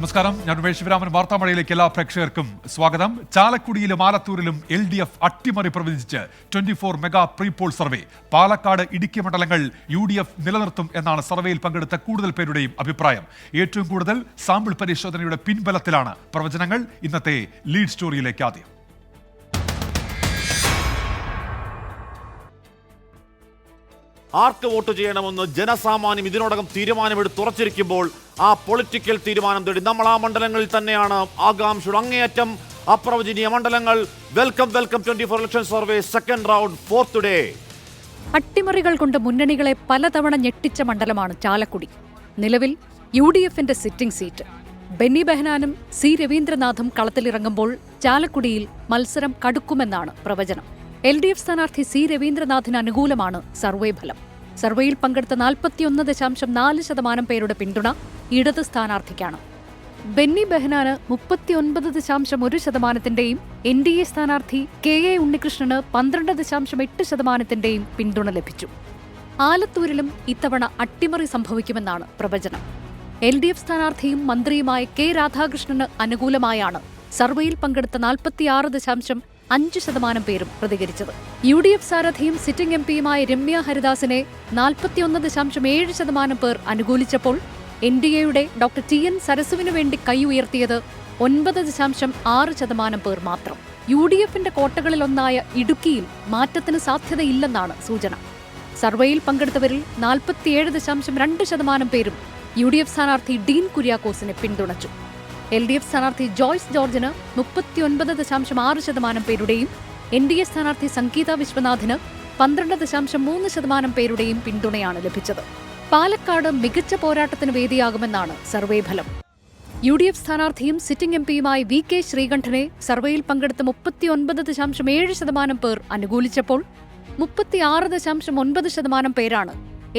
നമസ്കാരം, ഞാൻ ഉമേഷ് ശിവരാമൻ. വാർത്താമഴയിലേക്ക് എല്ലാ പ്രേക്ഷകർക്കും സ്വാഗതം. ചാലക്കുടിയിലും ആലത്തൂരിലും LDF അട്ടിമറി പ്രവചിച്ച് 24 mega pre-poll survey. Palakkad, Idukki മണ്ഡലങ്ങൾ UDF നിലനിർത്തും എന്നാണ് സർവേയിൽ പങ്കെടുത്ത കൂടുതൽ പേരുടെയും അഭിപ്രായം. ഏറ്റവും കൂടുതൽ സാമ്പിൾ പരിശോധനയുടെ പിൻബലത്തിലാണ് പ്രവചനങ്ങൾ. ഇന്നത്തെ ലീഡ് സ്റ്റോറിയിലേക്ക് ആദ്യം. ആർക്ക് വോട്ട് ചെയ്യണമെന്ന് ജനസാമാന്യം ഇതിനോടകം തീരുമാനമെടുത്തുറച്ചിരിക്കുമ്പോൾ ആ പൊളിറ്റിക്കൽ തീരുമാനം തേടി നമ്മൾ ആ മണ്ഡലങ്ങളിൽ തന്നെയാണ്. ആകാംക്ഷയുടെ അങ്ങേയറ്റം അപ്രവചനീയ മണ്ഡലങ്ങൾ. Welcome 24 election survey second round fourth day. അട്ടിമറികൾ കൊണ്ട് മുന്നണികളെ പലതവണ ഞെട്ടിച്ച മണ്ഡലമാണ് ചാലക്കുടി. നിലവിൽ UDFന്റെ സിറ്റിംഗ് സീറ്റ്. ബെന്നി ബെഹനാനും C രവീന്ദ്രനാഥും കളത്തിലിറങ്ങുമ്പോൾ ചാലക്കുടിയിൽ മത്സരം കടുക്കുമെന്നാണ് പ്രവചനം. LDF സ്ഥാനാർത്ഥി C രവീന്ദ്രനാഥിന് അനുകൂലമാണ് സർവേ ഫലം. സർവേയിൽ പങ്കെടുത്ത 41.4% പേരുടെ പിന്തുണ ഇടത് സ്ഥാനാർത്ഥിക്കാണ്. ബെന്നി ബെഹനാന് 39.1%, NDA സ്ഥാനാർത്ഥി KA ഉണ്ണികൃഷ്ണന് 12.8%-ന്റെയും പിന്തുണ ലഭിച്ചു. ആലത്തൂരിലും ഇത്തവണ അട്ടിമറി സംഭവിക്കുമെന്നാണ് പ്രവചനം. LDF സ്ഥാനാർത്ഥിയും മന്ത്രിയുമായ K രാധാകൃഷ്ണന് അനുകൂലമായാണ് സർവേയിൽ പങ്കെടുത്ത 46.5% പേരും പ്രതികരിച്ചത്. UDF സാരഥിയും സിറ്റിംഗ് MPയുമായ രമ്യ ഹരിദാസിനെ 41.7% പേർ അനുകൂലിച്ചപ്പോൾ NDAയുടെ ഡോക്ടർ TN സരസുവിനു വേണ്ടി കൈ ഉയർത്തിയത് 9.6% പേർ മാത്രം. UDFന്റെ കോട്ടകളിലൊന്നായ ഇടുക്കിയിൽ മാറ്റത്തിന് സാധ്യതയില്ലെന്നാണ് സൂചന. സർവേയിൽ പങ്കെടുത്തവരിൽ 47.2% പേരും UDF സ്ഥാനാർത്ഥി ഡീൻ കുര്യാക്കോസിനെ പിന്തുണച്ചു. LDF സ്ഥാനാർത്ഥി ജോയ്സ് ജോർജിന് 39.6% പേരുടെയും NDA സ്ഥാനാർത്ഥി സംഗീത വിശ്വനാഥിന് 12.3% പേരുടെയും പിന്തുണയാണ് ലഭിച്ചത്. പാലക്കാട് മികച്ച പോരാട്ടത്തിന് വേദിയാകുമെന്നാണ് സർവേ ഫലം. UDF സ്ഥാനാർത്ഥിയും സിറ്റിംഗ് MPയുമായ VK ശ്രീകണ്ഠനെ സർവേയിൽ പങ്കെടുത്ത 39.7% പേർ അനുകൂലിച്ചപ്പോൾ 36.9% പേരാണ്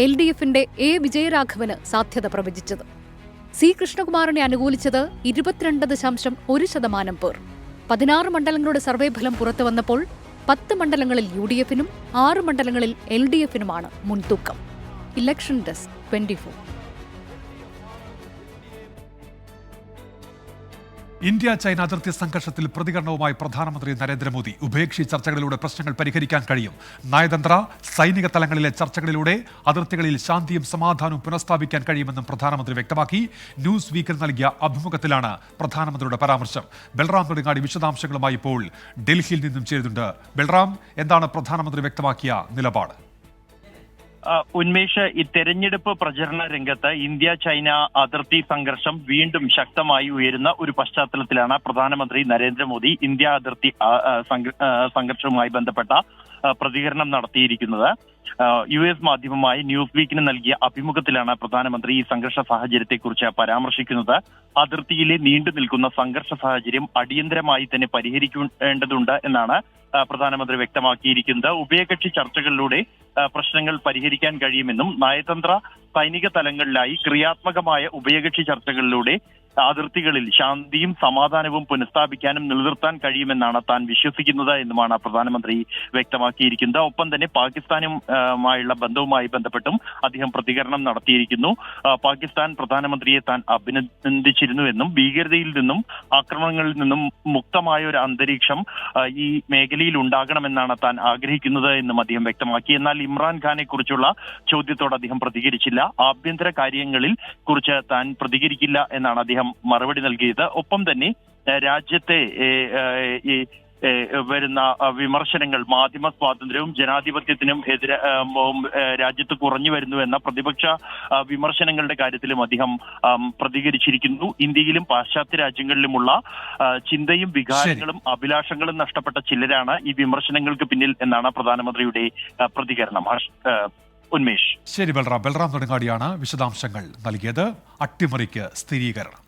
LDFന്റെ A വിജയരാഘവന് സാധ്യത പ്രവചിച്ചത്. C കൃഷ്ണകുമാറിനെ അനുകൂലിച്ചത് 22.1% പേർ. 16 മണ്ഡലങ്ങളുടെ സർവേ ഫലം പുറത്തുവന്നപ്പോൾ 10 മണ്ഡലങ്ങളിൽ UDFനും 6 മണ്ഡലങ്ങളിൽ LDFനുമാണ് മുൻതൂക്കം. Election desk 24. ഇന്ത്യ ചൈന അതിർത്തി സംഘർഷത്തിൽ പ്രതികരണവുമായി പ്രധാനമന്ത്രി നരേന്ദ്രമോദി. ഉഭയകക്ഷി ചർച്ചകളിലൂടെ പ്രശ്നങ്ങൾ പരിഹരിക്കാൻ കഴിയും. നയതന്ത്ര, സൈനിക തലങ്ങളിലെ ചർച്ചകളിലൂടെ അതിർത്തികളിൽ ശാന്തിയും സമാധാനവും പുനഃസ്ഥാപിക്കാൻ കഴിയുമെന്നും പ്രധാനമന്ത്രി വ്യക്തമാക്കി. ന്യൂസ് വീക്കിൽ നൽകിയ അഭിമുഖത്തിലാണ് പ്രധാനമന്ത്രിയുടെ പരാമർശം. ബൽറാം തൊടിങ്ങാടി വിശദാംശങ്ങളുമായി ഇപ്പോൾ ഡൽഹിയിൽ നിന്നും ചേരുന്നുണ്ട്. ബൽറാം, എന്താണ് പ്രധാനമന്ത്രി വ്യക്തമാക്കിയ നിലപാട്? ഉന്മേഷ്, ഈ തെരഞ്ഞെടുപ്പ് പ്രചരണ രംഗത്ത് ഇന്ത്യ ചൈന അതിർത്തി സംഘർഷം വീണ്ടും ശക്തമായി ഉയരുന്ന ഒരു പശ്ചാത്തലത്തിലാണ് പ്രധാനമന്ത്രി നരേന്ദ്രമോദി ഇന്ത്യ അതിർത്തി സംഘർഷവുമായി ബന്ധപ്പെട്ട പ്രതികരണം നടത്തിയിരിക്കുന്നത്. US മാധ്യമമായ ന്യൂസ് വീക്കിന് നൽകിയ അഭിമുഖത്തിലാണ് പ്രധാനമന്ത്രി ഈ സംഘർഷ സാഹചര്യത്തെക്കുറിച്ച് പരാമർശിക്കുന്നത്. അതിർത്തിയിലെ നീണ്ടു നിൽക്കുന്ന സംഘർഷ സാഹചര്യം അടിയന്തരമായി തന്നെ പരിഹരിക്കേണ്ടതുണ്ട് എന്നാണ് പ്രധാനമന്ത്രി വ്യക്തമാക്കിയിരിക്കുന്നത്. ഉഭയകക്ഷി ചർച്ചകളിലൂടെ പ്രശ്നങ്ങൾ പരിഹരിക്കാൻ കഴിയുമെന്നും നയതന്ത്ര, സൈനിക തലങ്ങളിലായി ക്രിയാത്മകമായ ഉഭയകക്ഷി ചർച്ചകളിലൂടെ അതിർത്തികളിൽ ശാന്തിയും സമാധാനവും പുനഃസ്ഥാപിക്കാനും നിലനിർത്താൻ താൻ വിശ്വസിക്കുന്നത് എന്നുമാണ് പ്രധാനമന്ത്രി വ്യക്തമാക്കിയിരിക്കുന്നത്. ഒപ്പം തന്നെ പാകിസ്ഥാനുമായുള്ള ബന്ധവുമായി ബന്ധപ്പെട്ടും അദ്ദേഹം പ്രതികരണം നടത്തിയിരിക്കുന്നു. പാകിസ്ഥാൻ പ്രധാനമന്ത്രിയെ താൻ അഭിനന്ദിച്ചിരുന്നുവെന്നും ഭീകരതയിൽ നിന്നും ആക്രമണങ്ങളിൽ നിന്നും മുക്തമായ ഒരു അന്തരീക്ഷം ഈ മേഖലയിൽ ഉണ്ടാകണമെന്നാണ് താൻ ആഗ്രഹിക്കുന്നത് എന്നും അദ്ദേഹം വ്യക്തമാക്കി. എന്നാൽ ഇമ്രാൻഖാനെ കുറിച്ചുള്ള ചോദ്യത്തോട് അദ്ദേഹം പ്രതികരിച്ചില്ല. ആഭ്യന്തര കാര്യങ്ങളിൽ കുറിച്ച് താൻ പ്രതികരിക്കില്ല എന്നാണ് അദ്ദേഹം മറുപടി നൽകിയത്. ഒപ്പം തന്നെ രാജ്യത്തെ വരുന്ന വിമർശനങ്ങൾ മാധ്യമ സ്വാതന്ത്ര്യവും ജനാധിപത്യത്തിനും എതിരെ രാജ്യത്ത് കുറഞ്ഞു വരുന്നു എന്ന പ്രതിപക്ഷ വിമർശനങ്ങളുടെ കാര്യത്തിലും അദ്ദേഹം പ്രതികരിച്ചിരിക്കുന്നു. ഇന്ത്യയിലും പാശ്ചാത്യ രാജ്യങ്ങളിലുമുള്ള ചിന്തയും വികാരങ്ങളും അഭിലാഷങ്ങളും നഷ്ടപ്പെട്ട ചിലരാണ് ഈ വിമർശനങ്ങൾക്ക് പിന്നിൽ എന്നാണ് പ്രധാനമന്ത്രിയുടെ പ്രതികരണം. ഉന്മേഷ്. ശരി ബൽറാം തൊടിങ്ങാടിയാണ് വിശദാംശങ്ങൾ നൽകിയത്. അട്ടിമറിക്ക് സ്ഥിരീകരണം.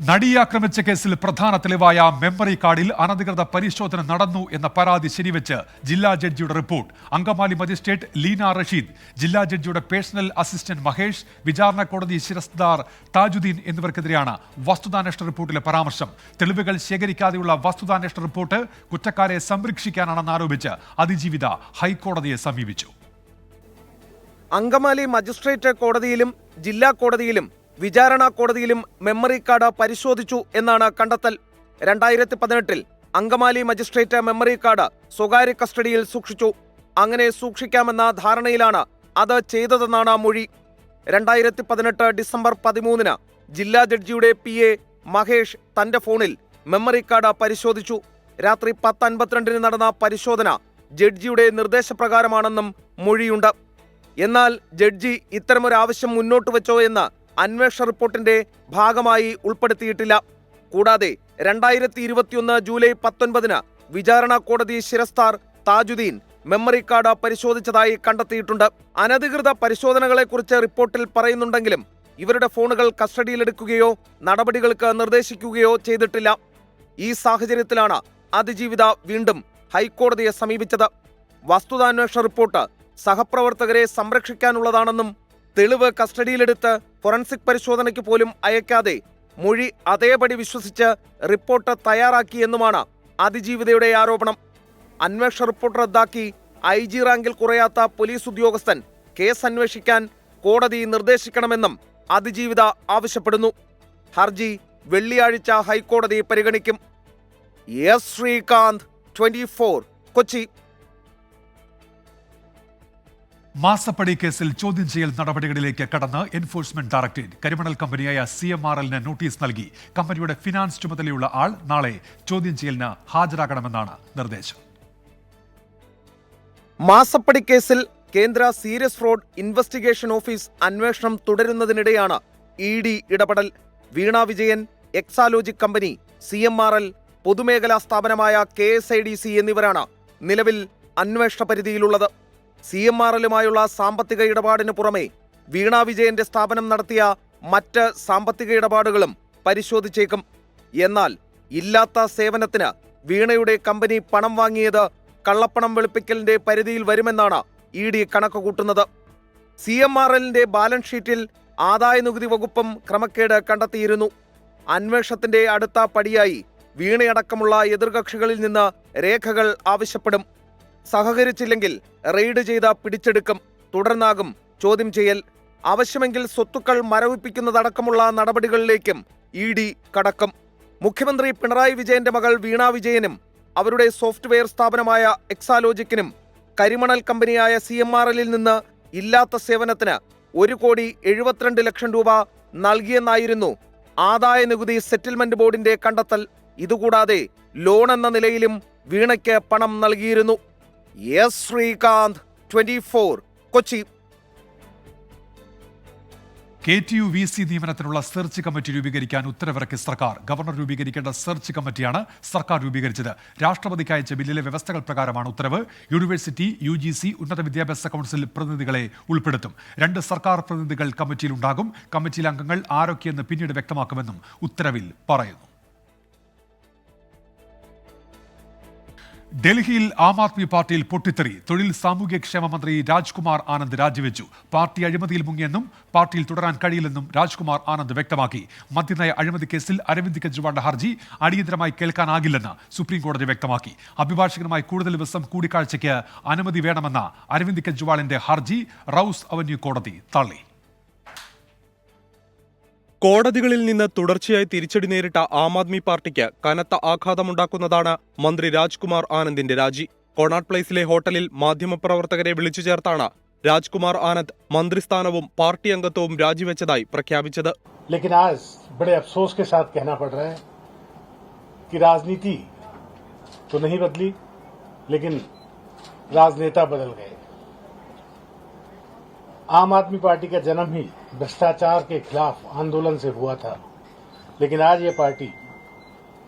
നടിയെ ആക്രമിച്ച കേസിൽ പ്രധാന തെളിവായ മെമ്മറി കാർഡിൽ അനധികൃത പരിശോധന നടന്നു എന്ന പരാതി ശരിവെച്ച് ജില്ലാ ജഡ്ജിയുടെ റിപ്പോർട്ട്. അങ്കമാലി മജിസ്ട്രേറ്റ് ലീന റഷീദ്, ജില്ലാ ജഡ്ജിയുടെ പേഴ്സണൽ അസിസ്റ്റന്റ് മഹേഷ്, വിചാരണ കോടതി ശിരസ്ദാർ താജുദ്ദീൻ എന്നിവർക്കെതിരെയാണ് വസ്തുതാന്വേഷണ റിപ്പോർട്ടിലെ പരാമർശം. തെളിവുകൾ ശേഖരിക്കാതെയുള്ള വസ്തുതാന്വേഷണ റിപ്പോർട്ട് കുറ്റക്കാരെ സംരക്ഷിക്കാനാണെന്ന് ആരോപിച്ച് അതിജീവിത ഹൈക്കോടതിയെ സമീപിച്ചു. അങ്കമാലി മജിസ്ട്രേറ്റ് കോടതിയിലും ജില്ലാ കോടതിയിലും വിചാരണ കോടതിയിലും മെമ്മറി കാർഡ് പരിശോധിച്ചു എന്നാണ് കണ്ടെത്തൽ. 2018 അങ്കമാലി മജിസ്ട്രേറ്റ് മെമ്മറി കാർഡ് സ്വകാര്യ കസ്റ്റഡിയിൽ സൂക്ഷിച്ചു. അങ്ങനെ സൂക്ഷിക്കാമെന്ന ധാരണയിലാണ് അത് ചെയ്തതെന്നാണ് മൊഴി. 2018 ഡിസംബർ 13 ജില്ലാ ജഡ്ജിയുടെ PA മഹേഷ് തന്റെ ഫോണിൽ മെമ്മറി കാർഡ് പരിശോധിച്ചു. രാത്രി 10:52 നടന്ന പരിശോധന ജഡ്ജിയുടെ നിർദ്ദേശപ്രകാരമാണെന്നും മൊഴിയുണ്ട്. എന്നാൽ ജഡ്ജി ഇത്തരമൊരാവശ്യം മുന്നോട്ട് വെച്ചോ എന്ന് അന്വേഷണ റിപ്പോർട്ടിന്റെ ഭാഗമായി ഉൾപ്പെടുത്തിയിട്ടില്ല. കൂടാതെ 2021 ജൂലൈ 19 വിചാരണ കോടതി ശിരസ്ദാർ താജുദ്ദീൻ മെമ്മറി കാർഡ് പരിശോധിച്ചതായി കണ്ടെത്തിയിട്ടുണ്ട്. അനധികൃത പരിശോധനകളെക്കുറിച്ച് റിപ്പോർട്ടിൽ പറയുന്നുണ്ടെങ്കിലും ഇവരുടെ ഫോണുകൾ കസ്റ്റഡിയിലെടുക്കുകയോ നടപടികൾക്ക് നിർദ്ദേശിക്കുകയോ ചെയ്തിട്ടില്ല. ഈ സാഹചര്യത്തിലാണ് അതിജീവിത വീണ്ടും ഹൈക്കോടതിയെ സമീപിച്ചത്. വസ്തുതാന്വേഷണ റിപ്പോർട്ട് സഹപ്രവർത്തകരെ സംരക്ഷിക്കാനുള്ളതാണെന്നും തെളിവ് കസ്റ്റഡിയിലെടുത്ത് ഫോറൻസിക് പരിശോധനയ്ക്ക് പോലും അയക്കാതെ മൊഴി അതേപടി വിശ്വസിച്ച് റിപ്പോർട്ട് തയ്യാറാക്കിയെന്നുമാണ് അതിജീവിതയുടെ ആരോപണം. അന്വേഷണ റിപ്പോർട്ട് റദ്ദാക്കി IG റാങ്കിൽ കുറയാത്ത പോലീസ് ഉദ്യോഗസ്ഥൻ കേസ് അന്വേഷിക്കാൻ കോടതി നിർദ്ദേശിക്കണമെന്നും അതിജീവിത ആവശ്യപ്പെടുന്നു. ഹർജി വെള്ളിയാഴ്ച ഹൈക്കോടതി പരിഗണിക്കും. എസ് ശ്രീകാന്ത്, 24, കൊച്ചി. മാസപ്പടി കേസിൽ ചോദ്യം ചെയ്യൽ നടപടികളിലേക്ക് കടന്ന് എൻഫോഴ്സ്മെന്റ് ഡയറക്ടറേറ്റ്. കരിമണൽ കമ്പനിയായ CMRLന് നോട്ടീസ് നൽകി. കമ്പനിയുടെ ഫിനാൻസ് ചുമതലയുള്ള ആൾ നാളെ ചോദ്യം ചെയ്യലിന് ഹാജരാകണമെന്നാണ് നിർദ്ദേശം. മാസപ്പടി കേസിൽ കേന്ദ്ര സീരിയസ് ഫ്രോഡ് ഇൻവെസ്റ്റിഗേഷൻ ഓഫീസ് അന്വേഷണം തുടരുന്നതിനിടെയാണ് ED ഇടപെടൽ. വീണ വിജയൻ, എക്സാലോജിക് കമ്പനി, CMRL, പൊതുമേഖലാ സ്ഥാപനമായ KSIDC എന്നിവരാണ് നിലവിൽ അന്വേഷണ പരിധിയിലുള്ളത്. CMRLുമായുള്ള സാമ്പത്തിക ഇടപാടിന് പുറമെ വീണ വിജയന്റെ സ്ഥാപനം നടത്തിയ മറ്റ് സാമ്പത്തിക ഇടപാടുകളും പരിശോധിച്ചേക്കും. എന്നാൽ ഇല്ലാത്ത സേവനത്തിന് വീണയുടെ കമ്പനി പണം വാങ്ങിയത് കള്ളപ്പണം വെളുപ്പിക്കലിന്റെ പരിധിയിൽ വരുമെന്നാണ് ED കണക്ക് കൂട്ടുന്നത്. CMRLന്റെ ബാലൻസ് ഷീറ്റിൽ ആദായനികുതി വകുപ്പും ക്രമക്കേട് കണ്ടെത്തിയിരുന്നു. അന്വേഷണത്തിന്റെ അടുത്ത പടിയായി വീണയടക്കമുള്ള എതിർകക്ഷികളിൽ നിന്ന് രേഖകൾ ആവശ്യപ്പെടും. സഹകരിച്ചില്ലെങ്കിൽ റെയ്ഡ് ചെയ്ത് പിടിച്ചെടുക്കും. തുടർന്നാകും ചോദ്യം ചെയ്യൽ. ആവശ്യമെങ്കിൽ സ്വത്തുക്കൾ മരവിപ്പിക്കുന്നതടക്കമുള്ള നടപടികളിലേക്കും ED കടക്കും. മുഖ്യമന്ത്രി പിണറായി വിജയന്റെ മകൾ വീണ വിജയനും അവരുടെ സോഫ്റ്റ്വെയർ സ്ഥാപനമായ എക്സാലോജിക്കിനും കരിമണൽ കമ്പനിയായ CMRLിൽ നിന്ന് ഇല്ലാത്ത സേവനത്തിന് 1,72 ലക്ഷം രൂപ നൽകിയെന്നായിരുന്നു ആദായ നികുതി സെറ്റിൽമെന്റ് ബോർഡിന്റെ കണ്ടെത്തൽ. ഇതുകൂടാതെ ലോൺ എന്ന നിലയിലും വീണയ്ക്ക് പണം നൽകിയിരുന്നു. S Sreekanth, 24, Kochi. KTU VC നിയമനത്തിനുള്ള സെർച്ച് കമ്മിറ്റി രൂപീകരിക്കാൻ ഉത്തരവിറക്കി സർക്കാർ. ഗവർണർ രൂപീകരിക്കേണ്ട സെർച്ച് കമ്മിറ്റിയാണ് സർക്കാർ രൂപീകരിച്ചത്. രാഷ്ട്രപതിക്ക് അയച്ച ബില്ലിലെ വ്യവസ്ഥകൾ പ്രകാരമാണ് ഉത്തരവ്. യൂണിവേഴ്സിറ്റി, UGC, ഉന്നത വിദ്യാഭ്യാസ കൗൺസിൽ പ്രതിനിധികളെ ഉൾപ്പെടുത്തും. 2 സർക്കാർ പ്രതിനിധികൾ കമ്മിറ്റിയിലുണ്ടാകും. കമ്മിറ്റിയിലെ അംഗങ്ങൾ ആരൊക്കെയെന്ന് പിന്നീട് വ്യക്തമാക്കുമെന്നും ഉത്തരവിൽ പറയുന്നു. ഡൽഹിയിൽ ആം ആദ്മി പാർട്ടിയിൽ പൊട്ടിത്തെറി. തൊഴിൽ സാമൂഹ്യക്ഷേമ മന്ത്രി രാജ്കുമാർ ആനന്ദ് രാജിവെച്ചു. പാർട്ടി അഴിമതിയിൽ മുങ്ങിയെന്നും പാർട്ടിയിൽ തുടരാൻ കഴിയില്ലെന്നും രാജ്കുമാർ ആനന്ദ് വ്യക്തമാക്കി. മദ്യനയ അഴിമതി കേസിൽ അരവിന്ദ് കെജ്രിവാളിന്റെ ഹർജി അടിയന്തരമായി കേൾക്കാനാകില്ലെന്ന് സുപ്രീം കോടതി വ്യക്തമാക്കി. അഭിഭാഷകനുമായി കൂടുതൽ ദിവസം കൂടിക്കാഴ്ചയ്ക്ക് അനുമതി വേണമെന്ന അരവിന്ദ് കെജ്രിവാളിന്റെ ഹർജി റൌസ് അവന്യൂ കോടതി തള്ളി. കോടതികളിൽ നിന്ന് തുടർച്ചയായി തിരിച്ചടി നേരിട്ട ആം ആദ്മി പാർട്ടിക്ക് കനത്ത ആഘാതമുണ്ടാക്കുന്നതാണ് മന്ത്രി രാജ്കുമാർ ആനന്ദിന്റെ രാജി. കൊണാട്ട് പ്ലേസിലെ ഹോട്ടലിൽ മാധ്യമപ്രവർത്തകരെ വിളിച്ചു ചേർത്താണ് രാജ്കുമാർ ആനന്ദ് മന്ത്രിസ്ഥാനവും പാർട്ടി അംഗത്വവും രാജിവെച്ചതായി പ്രഖ്യാപിച്ചത്. लेकिन आज बड़े अफसोस के साथ कहना पड़ रहा है कि राजनीति तो नहीं बदली, लेकिन राजनेता बदल गए. आम आदमी पार्टी का जन्म ही भ्रष्टाचार के खिलाफ आंदोलन से हुआ था, लेकिन आज ये पार्टी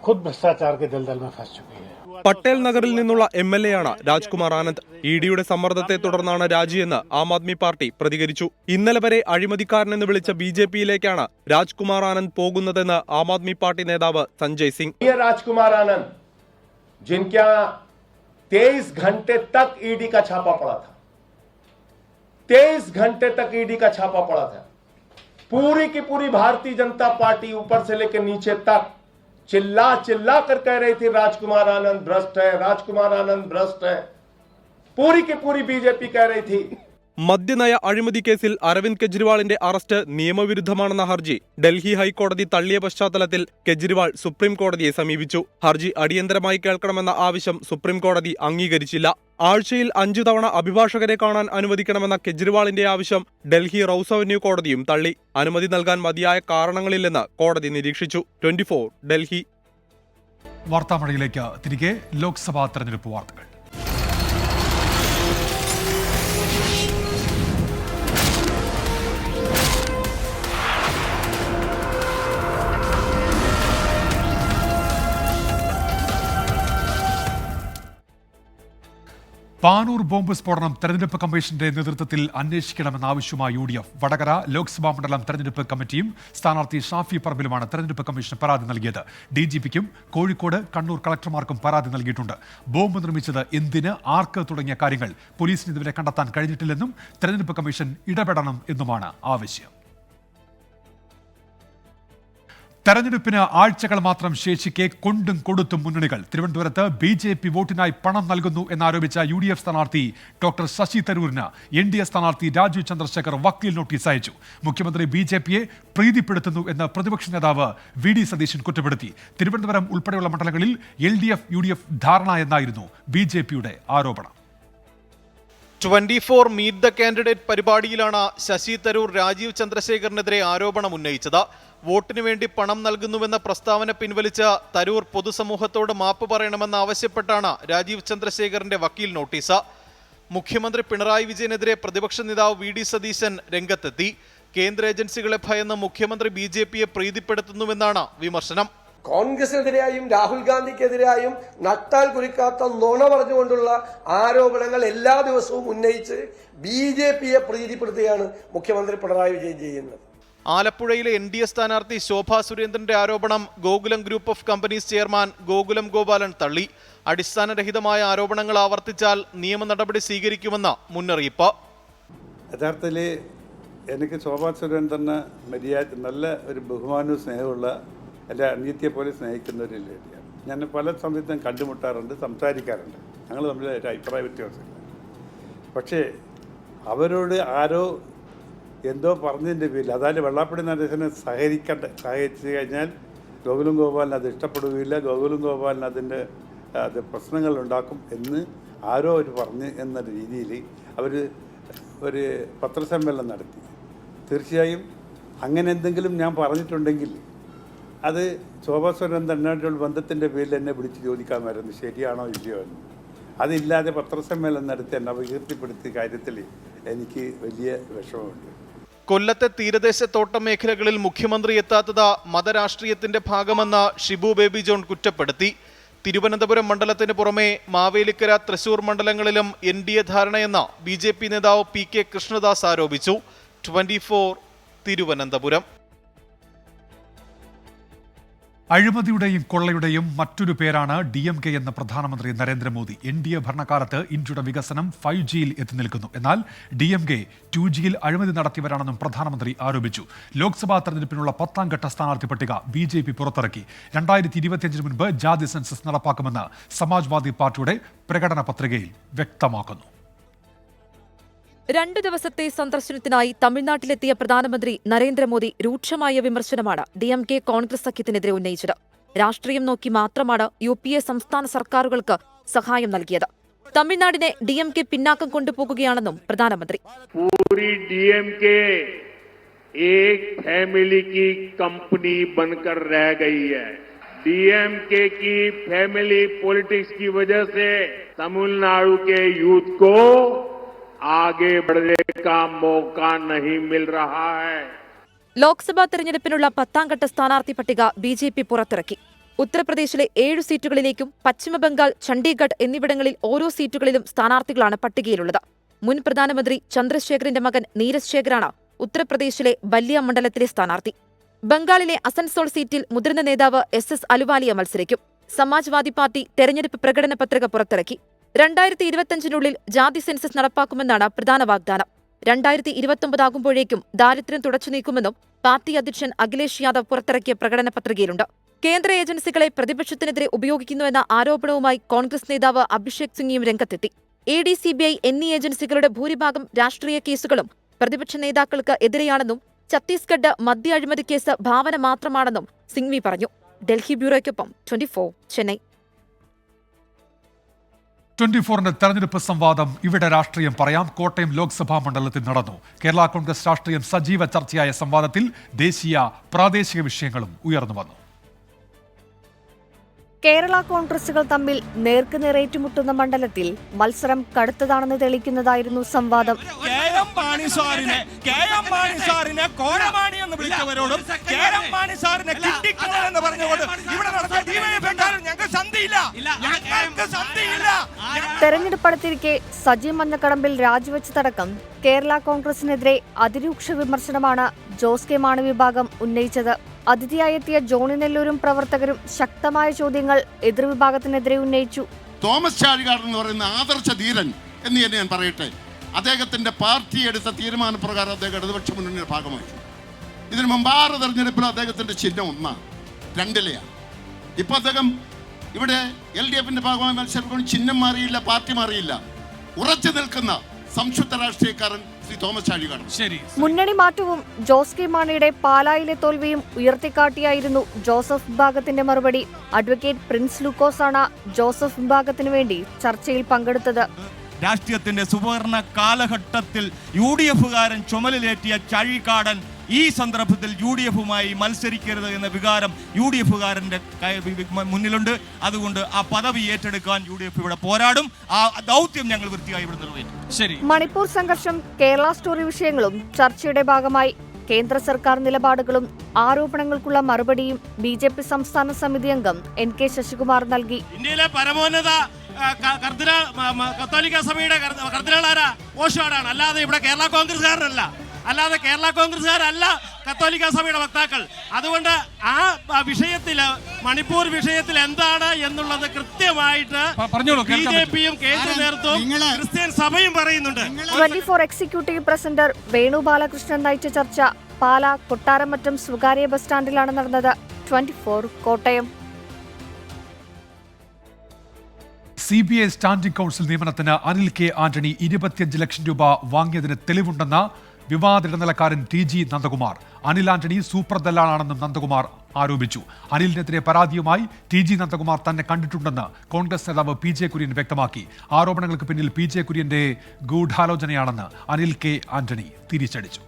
खुद भ्रष्टाचार के दलदल में फंस चुकी है. പട്ടേൽ നഗറിൽ നിന്നുള്ള MLA ആണ് രാജ്കുമാർ ആനന്ദ്. EDയുടെ സമ്മർദ്ദത്തെ തുടർന്നാണ് രാജിയെന്ന് ആം ആദ്മി പാർട്ടി പ്രതികരിച്ചു. ഇന്നലെ വരെ അഴിമതിക്കാരനെന്ന് വിളിച്ച BJPയിലേക്കാണ് രാജ്കുമാർ ആനന്ദ് പോകുന്നതെന്ന് ആം ആദ്മി പാർട്ടി നേതാവ് സഞ്ജയ് സിംഗ്. राजकुमार आनंद जिनके 23 घंटे तक ईडी का छापा पड़ा था, 23 घंटे तक ईडी का छापा पड़ा था. पूरी की पूरी भारतीय जनता पार्टी ऊपर से लेकर नीचे तक चिल्ला चिल्ला कर कह रही थी राजकुमार आनंद भ्रष्ट है, राजकुमार आनंद भ्रष्ट है. पूरी की पूरी बीजेपी कह रही थी. മദ്യനയ അഴിമതി കേസിൽ അരവിന്ദ് കെജ്രിവാളിന്റെ അറസ്റ്റ് നിയമവിരുദ്ധമാണെന്ന ഹർജി ഡൽഹി ഹൈക്കോടതി തള്ളിയ പശ്ചാത്തലത്തിൽ കെജ്രിവാൾ സുപ്രീം കോടതിയെ സമീപിച്ചു. ഹർജി അടിയന്തരമായി കേൾക്കണമെന്ന ആവശ്യം സുപ്രീം കോടതി അംഗീകരിച്ചില്ല. ആഴ്ചയിൽ 5 തവണ അഭിഭാഷകരെ കാണാൻ അനുവദിക്കണമെന്ന കെജ്രിവാളിന്റെ ആവശ്യം ഡൽഹി റൌസ് അവന്യൂ കോടതിയും തള്ളി. അനുമതി നൽകാൻ മതിയായ കാരണങ്ങളില്ലെന്ന് കോടതി നിരീക്ഷിച്ചു. 24 ഡൽഹി. വാർത്താമഴയിലേക്ക് തിരികെ. ലോക്സഭാ തെരഞ്ഞെടുപ്പ് വാർത്തകൾ. പാനൂർ ബോംബ് സ്ഫോടനം തെരഞ്ഞെടുപ്പ് കമ്മീഷന്റെ നേതൃത്വത്തിൽ അന്വേഷിക്കണമെന്ന ആവശ്യമായി UDF. വടകര ലോക്സഭാ മണ്ഡലം തെരഞ്ഞെടുപ്പ് കമ്മിറ്റിയും സ്ഥാനാർത്ഥി ഷാഫി പറമ്പിലുമാണ് തെരഞ്ഞെടുപ്പ് കമ്മീഷന് പരാതി നൽകിയത്. DGPക്കും കോഴിക്കോട്, കണ്ണൂർ കളക്ടർമാർക്കും പരാതി നൽകിയിട്ടുണ്ട്. ബോംബ് നിർമ്മിച്ചത് എന്തിന്, ആർക്ക് തുടങ്ങിയ കാര്യങ്ങൾ പോലീസിന് ഇതുവരെ കണ്ടെത്താൻ കഴിഞ്ഞിട്ടില്ലെന്നും തെരഞ്ഞെടുപ്പ് കമ്മീഷൻ ഇടപെടണം എന്നുമാണ് ആവശ്യം. തെരഞ്ഞെടുപ്പിന് ആഴ്ചകൾ മാത്രം ശേഷിക്കെ കൊണ്ടും കൊടുത്തും മുന്നണികൾ. തിരുവനന്തപുരത്ത് BJP വോട്ടിനായി പണം നൽകുന്നു എന്നാരോപിച്ച UDF സ്ഥാനാർത്ഥി ഡോക്ടർ ശശി തരൂരിന് NDA സ്ഥാനാർത്ഥി രാജീവ് ചന്ദ്രശേഖർ വക്കീൽ നോട്ടീസ് അയച്ചു. മുഖ്യമന്ത്രി BJPയെ പ്രീതിപ്പെടുത്തുന്നു എന്ന് പ്രതിപക്ഷ നേതാവ് VD സതീശൻ കുറ്റപ്പെടുത്തി. തിരുവനന്തപുരം ഉൾപ്പെടെയുള്ള മണ്ഡലങ്ങളിൽ LDF UDF ധാരണ എന്നായിരുന്നു BJPയുടെ ആരോപണം. 24 മീറ്റ് ദ കാൻഡിഡേറ്റ് പരിപാടിയിലാണ് ശശി തരൂർ രാജീവ് ചന്ദ്രശേഖറിനെതിരെ ആരോപണം ഉന്നയിച്ചത്. വോട്ടിനു വേണ്ടി പണം നൽകുന്നുവെന്ന പ്രസ്താവന പിൻവലിച്ച തരൂർ പൊതുസമൂഹത്തോട് മാപ്പ് പറയണമെന്ന് ആവശ്യപ്പെട്ടാണ് രാജീവ് ചന്ദ്രശേഖറിന്റെ വക്കീൽ നോട്ടീസ്. മുഖ്യമന്ത്രി പിണറായി വിജയനെതിരെ പ്രതിപക്ഷ നേതാവ് VD സതീശൻ രംഗത്തെത്തി. കേന്ദ്ര ഏജൻസികളെ ഭയന്ന് മുഖ്യമന്ത്രി BJPയെ പ്രീതിപ്പെടുത്തുന്നുവെന്നാണ് വിമർശനം. കോൺഗ്രസിനെതിരെയും രാഹുൽ ഗാന്ധിക്കെതിരെയും നട്ടാൽ കുലിക്കാത്ത നുണ പറഞ്ഞുകൊണ്ടുള്ള ആരോപണങ്ങൾ എല്ലാ ദിവസവും ഉന്നയിച്ച് BJPയെ പ്രീതിപ്പെടുത്തുകയാണ് മുഖ്യമന്ത്രി പിണറായി വിജയൻ ചെയ്യുന്നത്. ആലപ്പുഴയിലെ NDA സ്ഥാനാർത്ഥി ശോഭാ സുരേന്ദ്രന്റെ ആരോപണം Gokulam group of companies chairman Gokulam Gopalan തള്ളി. അടിസ്ഥാനരഹിതമായ ആരോപണങ്ങൾ ആവർത്തിച്ചാൽ നിയമ നടപടി സ്വീകരിക്കുമെന്ന മുന്നറിയിപ്പ്. യഥാർത്ഥത്തിൽ എനിക്ക് ശോഭാ സുരേന്ദ്രന് നല്ല ഒരു ബഹുമാനവും സ്നേഹമുള്ള എല്ലാ അനിയത്തിയെ പോലെ സ്നേഹിക്കുന്ന ഒരു ലേഡിയാണ്. ഞാൻ പല സമയത്തും കണ്ടുമുട്ടാറുണ്ട്, സംസാരിക്കാറുണ്ട്. ഞങ്ങൾ തമ്മിൽ ഒരു അഭിപ്രായ വ്യത്യാസമില്ല. പക്ഷേ അവരോട് ആരോ എന്തോ പറഞ്ഞതിൻ്റെ പേരിൽ, അതായത് വെള്ളാപ്പള്ളി നടേശനെ സഹകരിച്ചു കഴിഞ്ഞാൽ ഗോകുലം ഗോപാലിന് അത് ഇഷ്ടപ്പെടുകയില്ല, ഗോകുലം ഗോപാലിന് അത് പ്രശ്നങ്ങളുണ്ടാക്കും എന്ന് ആരോ അവർ പറഞ്ഞ് എന്ന രീതിയിൽ അവർ ഒരു പത്രസമ്മേളനം നടത്തി. തീർച്ചയായും അങ്ങനെ എന്തെങ്കിലും ഞാൻ പറഞ്ഞിട്ടുണ്ടെങ്കിൽ അത് ശോഭാ സുരേന്ദ്രനായിട്ടുള്ള ബന്ധത്തിൻ്റെ പേരിൽ എന്നെ വിളിച്ച് ചോദിക്കാമായിരുന്നു ശരിയാണോ ഇല്ലയോ എന്ന്. അതില്ലാതെ പത്രസമ്മേളനം നടത്തി എന്നെ അപകീർത്തിപ്പെടുത്തിയ കാര്യത്തിൽ എനിക്ക് വലിയ വിഷമമുണ്ട്. കൊല്ലത്തെ തീരദേശ തോട്ടം മേഖലകളിൽ മുഖ്യമന്ത്രി എത്താത്തത് മതരാഷ്ട്രീയത്തിന്റെ ഭാഗമെന്ന് ഷിബു ബേബി ജോൺ കുറ്റപ്പെടുത്തി. തിരുവനന്തപുരം മണ്ഡലത്തിന് പുറമെ മാവേലിക്കര, തൃശൂർ മണ്ഡലങ്ങളിലും NDA ധാരണയെന്ന് BJP നേതാവ് PK കൃഷ്ണദാസ് ആരോപിച്ചു. 24 തിരുവനന്തപുരം. അഴിമതിയുടെയും കൊള്ളയുടെയും മറ്റൊരു പേരാണ് DMK എന്ന് പ്രധാനമന്ത്രി നരേന്ദ്രമോദി. NDA ഭരണകാലത്ത് ഇന്ത്യയുടെ വികസനം 5Gയിൽ എത്തി നിൽക്കുന്നു. എന്നാൽ DMK 2Gയിൽ അഴിമതി നടത്തിയവരാണെന്നും പ്രധാനമന്ത്രി ആരോപിച്ചു. ലോക്സഭാ തെരഞ്ഞെടുപ്പിനുള്ള 10ാം ഘട്ട സ്ഥാനാർത്ഥി പട്ടിക BJP പുറത്തിറക്കി. 2025 മുൻപ് ജാതി സെൻസസ് നടപ്പാക്കുമെന്ന് സമാജ്വാദി പാർട്ടിയുടെ പ്രകടന പത്രികയിൽ വ്യക്തമാക്കുന്നു. 2 ദിവസത്തെ സന്ദർശനത്തിനായി തമിഴ്നാട്ടിലെത്തിയ പ്രധാനമന്ത്രി നരേന്ദ്രമോദി രൂക്ഷമായ വിമർശനമാണ് DMK കോൺഗ്രസ് സഖ്യത്തിനെതിരെ ഉന്നയിച്ചത്. രാഷ്ട്രീയം നോക്കി മാത്രമാണ് UPA സംസ്ഥാന സർക്കാരുകൾക്ക് സഹായം നൽകിയത്. തമിഴ്നാടിനെ DMK പിന്നാക്കം കൊണ്ടുപോകുകയാണെന്നും പ്രധാനമന്ത്രി. DMK एक फैमिली की कंपनी बनकर रह गई है. DMK की फैमिली पॉलिटिक्स की वजह से तमिलनाडु के यूथ को आगे बढ़ने का मौका नहीं मिल रहा है. ലോക്സഭാ തെരഞ്ഞെടുപ്പിനുള്ള 10ാം ഘട്ട സ്ഥാനാർത്ഥി പട്ടിക BJP പുറത്തിറക്കി. ഉത്തർപ്രദേശിലെ 7 സീറ്റുകളിലേക്കും പശ്ചിമബംഗാൾ, ചണ്ഡീഗഡ് എന്നിവിടങ്ങളിൽ ഓരോ സീറ്റുകളിലും സ്ഥാനാർത്ഥികളാണ് പട്ടികയിലുള്ളത്. മുൻ പ്രധാനമന്ത്രി ചന്ദ്രശേഖറിന്റെ മകൻ നീരജ് ശേഖറാണ് ഉത്തർപ്രദേശിലെ ബല്ലിയ മണ്ഡലത്തിലെ സ്ഥാനാർത്ഥി. ബംഗാളിലെ അസൻസോൾ സീറ്റിൽ മുതിർന്ന നേതാവ് SS അലുവാലിയ മത്സരിക്കും. സമാജ്വാദി പാർട്ടി തെരഞ്ഞെടുപ്പ് പ്രകടന പത്രിക പുറത്തിറക്കി. 2025-നുള്ളിൽ ജാതി സെൻസസ് നടപ്പാക്കുമെന്നാണ് പ്രധാന വാഗ്ദാനം. 2029 ആകുമ്പോഴേക്കും ദാരിദ്ര്യം തുടച്ചു നീക്കുമെന്നും പാർട്ടി അധ്യക്ഷൻ അഖിലേഷ് യാദവ് പുറത്തിറക്കിയ പ്രകടന പത്രികയിലുണ്ട്. കേന്ദ്ര ഏജൻസികളെ പ്രതിപക്ഷത്തിനെതിരെ ഉപയോഗിക്കുന്നുവെന്ന ആരോപണവുമായി കോൺഗ്രസ് നേതാവ് അഭിഷേക് സിംഗിയും രംഗത്തെത്തി. ED, CBI എന്നീ ഏജൻസികളുടെ ഭൂരിഭാഗം രാഷ്ട്രീയ കേസുകളും പ്രതിപക്ഷ നേതാക്കൾക്ക് എതിരെയാണെന്നും ഛത്തീസ്ഗഡ് മദ്യ അഴിമതി കേസ് ഭാവന മാത്രമാണെന്നും സിംഗ്വി പറഞ്ഞു. ഡൽഹി ബ്യൂറോയ്ക്കൊപ്പം 24 ചെന്നൈ. 24-ന്റെ തെരഞ്ഞെടുപ്പ് സംവാദം ഇവിടെ രാഷ്ട്രീയം പറയാം കോട്ടയം ലോക്സഭാ മണ്ഡലത്തിൽ നടന്നു. കേരള കോൺഗ്രസ് രാഷ്ട്രീയം സജീവ ചർച്ചയായ സംവാദത്തിൽ ദേശീയ പ്രാദേശിക വിഷയങ്ങളും ഉയർന്നു വന്നു. കേരള കോൺഗ്രസുകൾ തമ്മിൽ നേർക്കുനേർ ഏറ്റുമുട്ടുന്ന മണ്ഡലത്തിൽ മത്സരം കടുത്തതാണെന്ന് തെളിയിക്കുന്നതായിരുന്നു സംവാദം. തെരഞ്ഞെടുപ്പടുത്തിരിക്കെ സജി മഞ്ഞക്കടമ്പിൽ രാജിവെച്ചതടക്കം കേരള കോൺഗ്രസിനെതിരെ അതിരൂക്ഷ വിമർശനമാണ് ജോസ് കെ മാണി വിഭാഗം ഉന്നയിച്ചത്. അതിഥിയായെത്തിയ ജോണി നെല്ലൂരും പ്രവർത്തകരും ശക്തമായ ചോദ്യങ്ങൾ എതിർവിഭാഗത്തിനെതിരെ ഉന്നയിച്ചു. തോമസ് ചാഴികാടൻ എന്ന് പറയുന്ന ആദർശ ധീരൻ എന്ന് തന്നെ ഞാൻ പറയട്ടെ, അദ്ദേഹത്തിന്റെ പാർട്ടി എടുത്ത തീരുമാനപ്രകാരം അദ്ദേഹം ഇടതുപക്ഷ മുന്നണിയുടെ ഭാഗമായി. ഇതിനു മുമ്പാറ് തെരഞ്ഞെടുപ്പിൽ അദ്ദേഹത്തിന്റെ ചിഹ്നം 1-2 ഇപ്പൊ അദ്ദേഹം ഇവിടെ LDFന്റെ ഭാഗമായി മത്സരിക്കുമ്പോൾ ചിഹ്നം മാറിയില്ല, പാർട്ടി മാറിയില്ല. ഉറച്ചു നിൽക്കുന്ന സംശുദ്ധ രാഷ്ട്രീയക്കാരൻ ശ്രീ തോമസ് ചാഴികാടൻ. മുന്നണി മാറ്റവും ജോസ് കെ മാണിയുടെ പാലായിലെ തോൽവിയും ഉയർത്തിക്കാട്ടിയായിരുന്നു ജോസഫ് വിഭാഗത്തിന്റെ മറുപടി. അഡ്വക്കേറ്റ് പ്രിൻസ് ലൂക്കോസാണ് ജോസഫ് വിഭാഗത്തിനു വേണ്ടി ചർച്ചയിൽ പങ്കെടുത്തത്. രാഷ്ട്രീയത്തിന്റെ സുവർണ കാലഘട്ടത്തിൽ UDFകാരൻ ചുമലിലേറ്റിയ ചാഴികാടൻ ഈ സന്ദർഭത്തിൽ UDFുമായി മത്സരിക്കരുത് എന്ന വികാരം UDFകാരന്റെ മുന്നിലുണ്ട്. അതുകൊണ്ട് ആ പദവി ഏറ്റെടുക്കാൻ UDF ഇവിടെ പോരാടും. ആ ദൗത്യം ഞങ്ങൾ വൃത്തിയായി ഇവിടെ നിർവഹിക്കും. മണിപ്പൂർ സംഘർഷം, കേരള സ്റ്റോറി വിഷയങ്ങളും ചർച്ചയുടെ ഭാഗമായി. കേന്ദ്ര സർക്കാർ നിലപാടുകളും ആരോപണങ്ങൾക്കുള്ള മറുപടിയും BJP സംസ്ഥാന സമിതി അംഗം NK ശശികുമാർ നൽകി. ഇന്ത്യയിലെ പരമോന്നത കത്തോലിക്ക സഭയുടെ കർദിനാളാരാ? ഓഷോടാണ്. അല്ലാതെ ഇവിടെ കേരള കോൺഗ്രസ്സുകാരനല്ല. കത്തോലിക്ക സഭയുടെ വക്താക്കൾ. അതുകൊണ്ട് ആ വിഷയത്തിൽ, മണിപ്പൂർ വിഷയത്തിൽ എന്താണ് എന്നുള്ളത് കൃത്യമായിട്ട് BJPയും കേന്ദ്ര നേതൃത്വവും ക്രിസ്ത്യൻ സഭയും പറയുന്നുണ്ട്. 24 എക്സിക്യൂട്ടീവ് പ്രസിഡന്റ് വേണു ബാലകൃഷ്ണൻ നയിച്ച ചർച്ച പാല കൊട്ടാരമറ്റം സ്വകാര്യ ബസ് സ്റ്റാൻഡിലാണ് നടന്നത്. 24 കോട്ടയം. CBI സ്റ്റാൻഡിംഗ് കൗൺസിൽ നിയമനത്തിന് അനിൽ K. ആന്റണി 25 ലക്ഷം രൂപ വാങ്ങിയതിന് തെളിവുണ്ടെന്ന വിവാദ ഇടനിലക്കാരൻ TG നന്ദകുമാർ. അനിൽ ആന്റണി സൂപ്പർ ദല്ലാളാണെന്നും നന്ദകുമാർ ആരോപിച്ചു. അനിലിനെതിരെ പരാതിയുമായി TG നന്ദകുമാർ തന്നെ കണ്ടിട്ടുണ്ടെന്ന് കോൺഗ്രസ് നേതാവ് PJ കുര്യൻ വ്യക്തമാക്കി. ആരോപണങ്ങൾക്ക് പിന്നിൽ PJ കുര്യന്റെ ഗൂഢാലോചനയാണെന്ന് അനിൽ K. ആന്റണി തിരിച്ചടിച്ചു.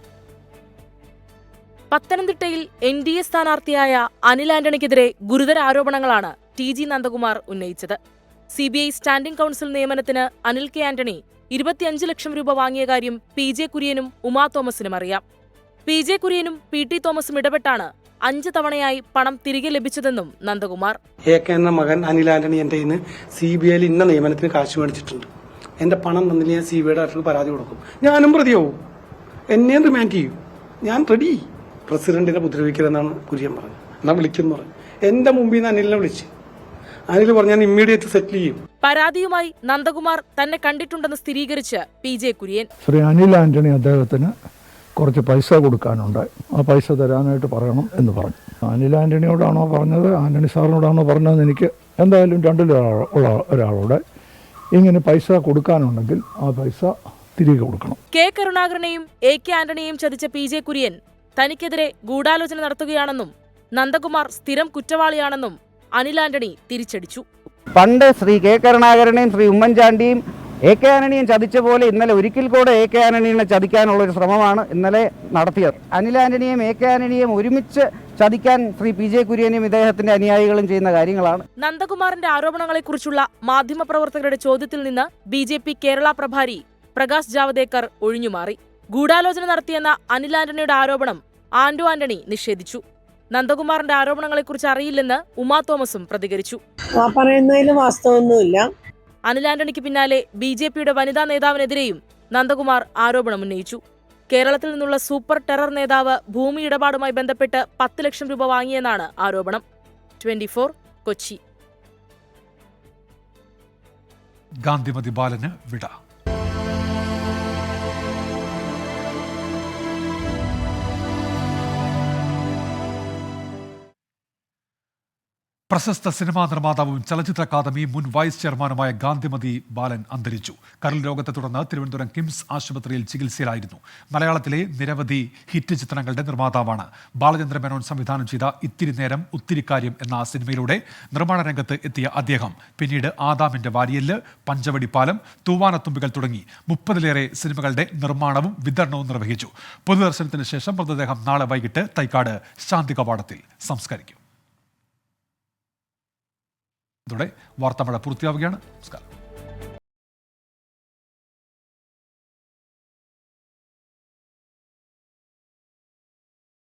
പത്തനംതിട്ടയിൽ NDA സ്ഥാനാർത്ഥിയായ അനിൽ ആന്റണിക്കെതിരെ ഗുരുതര ആരോപണങ്ങളാണ് TG നന്ദകുമാർ ഉന്നയിച്ചത്. CBI സ്റ്റാൻഡിംഗ് കൗൺസിൽ നിയമനത്തിന് അനിൽ K. ആന്റണി 25 ലക്ഷം രൂപ വാങ്ങിയ കാര്യം PJ കുര്യനും ഉമാ തോമസിനും അറിയാം. PJ കുര്യനും PT തോമസും ഇടപെട്ടാണ് 5 തവണയായി പണം തിരികെ ലഭിച്ചതെന്നും നന്ദകുമാർ. എന്ന മകൻ അനിൽ ആന്റണി എന്റെ ഇന്ന് CBIയിൽ ഇന്ന നിയമനത്തിന് കാശ് മേടിച്ചിട്ടുണ്ട്. എന്റെ പണം തന്നില്ല, ഞാൻ CBIയുടെ അടുത്ത് പരാതി കൊടുക്കും. ഞാനും പ്രതിയാവും, എന്നെ റിമാൻഡ് ചെയ്യും. ഞാൻ റെഡി. പ്രസിഡന്റിനെ ഉപദ്രവിക്കരുതെന്നാണ് കുര്യൻ പറഞ്ഞത്. എന്നാ വിളിക്കുന്നു പറഞ്ഞു. എന്റെ മുമ്പിൽ നിന്ന് അനിലിനെ വിളിച്ച് അനിൽ പറഞ്ഞു ഞാൻ ഇമ്മീഡിയറ്റ് സെറ്റിൽ ചെയ്യും. പരാതിയുമായി നന്ദകുമാർ തന്നെ കണ്ടിട്ടുണ്ടെന്ന് സ്ഥിരീകരിച്ച് PJ കുര്യൻ. ശ്രീ അനിൽ ആന്റണി അദ്ദേഹത്തിന് കുറച്ച് പൈസ കൊടുക്കാനുണ്ട്, ആ പൈസ തരാനായിട്ട് പറയണം എന്ന് പറഞ്ഞു. അനിൽ ആന്റണിയോടാണോ പറഞ്ഞത്, ആന്റണി സാറിനോടാണോ പറഞ്ഞതെന്ന് എനിക്ക് എന്തായാലും രണ്ടിലുള്ള ഒരാളോട് ഇങ്ങനെ പൈസ കൊടുക്കാനുണ്ടെങ്കിൽ ആ പൈസ തിരികെ കൊടുക്കണം. K. കരുണാകരനെയും AK ആന്റണിയെയും ചതിച്ച PJ കുര്യൻ തനിക്കെതിരെ ഗൂഢാലോചന നടത്തുകയാണെന്നും നന്ദകുമാർ സ്ഥിരം കുറ്റവാളിയാണെന്നും അനിൽ ആന്റണി തിരിച്ചടിച്ചു. പണ്ട് ശ്രീ K. കരുണാകരനെയും ശ്രീ ഉമ്മൻചാണ്ടിയും AK ആന്റണിയും ചതിച്ച പോലെ ഇന്നലെ ഒരിക്കൽ കൂടെ AK ആന്റണിയെ ചതിക്കാനുള്ള ഒരു ശ്രമമാണ് ഇന്നലെ നടത്തിയത്. അനിൽ ആന്റണിയും AK ആന്റണിയും ഒരുമിച്ച് ചതിക്കാൻ ശ്രീ PJ കുര്യനും ഇദ്ദേഹത്തിന്റെ അനുയായികളും ചെയ്യുന്ന കാര്യങ്ങളാണ്. നന്ദകുമാറിന്റെ ആരോപണങ്ങളെക്കുറിച്ചുള്ള മാധ്യമപ്രവർത്തകരുടെ ചോദ്യത്തിൽ നിന്ന് BJP കേരള പ്രഭാരി പ്രകാശ് ജാവദേക്കർ ഒഴിഞ്ഞുമാറി. ഗൂഢാലോചന നടത്തിയെന്ന അനിൽ ആന്റണിയുടെ ആരോപണം ആന്റോ ആന്റണി നിഷേധിച്ചു. നന്ദകുമാറിന്റെ ആരോപണങ്ങളെക്കുറിച്ച് അറിയില്ലെന്ന് ഉമാ തോമസും പ്രതികരിച്ചു. പറയുന്നതിൽ വാസ്തവമൊന്നുമില്ല. അനിൽ ആന്റണിക്ക് പിന്നാലെ BJPയുടെ വനിതാ നേതാവിനെതിരെയും നന്ദകുമാർ ആരോപണമുന്നയിച്ചു. കേരളത്തിൽ നിന്നുള്ള സൂപ്പർ ടെറർ നേതാവ് ഭൂമി ഇടപാടുമായി ബന്ധപ്പെട്ട് 10 ലക്ഷം രൂപ വാങ്ങിയെന്നാണ് ആരോപണം. 24 കൊച്ചി. ഗാന്ധിമതി ബാലന് വിട. പ്രശസ്ത സിനിമാ നിർമ്മാതാവും ചലച്ചിത്ര അക്കാദമി മുൻ വൈസ് ചെയർമാനുമായ ഗാന്ധിമതി ബാലൻ അന്തരിച്ചു. കരൾ രോഗത്തെ തുടർന്ന് തിരുവനന്തപുരം കിംസ് ആശുപത്രിയിൽ ചികിത്സയിലായിരുന്നു. മലയാളത്തിലെ നിരവധി ഹിറ്റ് ചിത്രങ്ങളുടെ നിർമ്മാതാവാണ്. ബാലചന്ദ്ര മേനോൻ സംവിധാനം ചെയ്ത ഇത്തിരി നേരം ഒത്തിരി കാര്യം എന്ന സിനിമയിലൂടെ നിർമ്മാണ രംഗത്ത് എത്തിയ അദ്ദേഹം പിന്നീട് ആദാമിന്റെ വാരിയല്ല്, പഞ്ചവടി പാലം, തൂവാനത്തുമ്പികൾ തുടങ്ങി 30-ലേറെ സിനിമകളുടെ നിർമ്മാണവും വിതരണവും നിർവഹിച്ചു. പൊതുദർശനത്തിന് ശേഷം മൃതദേഹം നാളെ വൈകിട്ട് തൈക്കാട് ശാന്തി കവാടത്തിൽ സംസ്കരിക്കും. ഇതോടെ വാർത്താമഴ പൂർത്തിയാവുകയാണ്. നമസ്കാരം.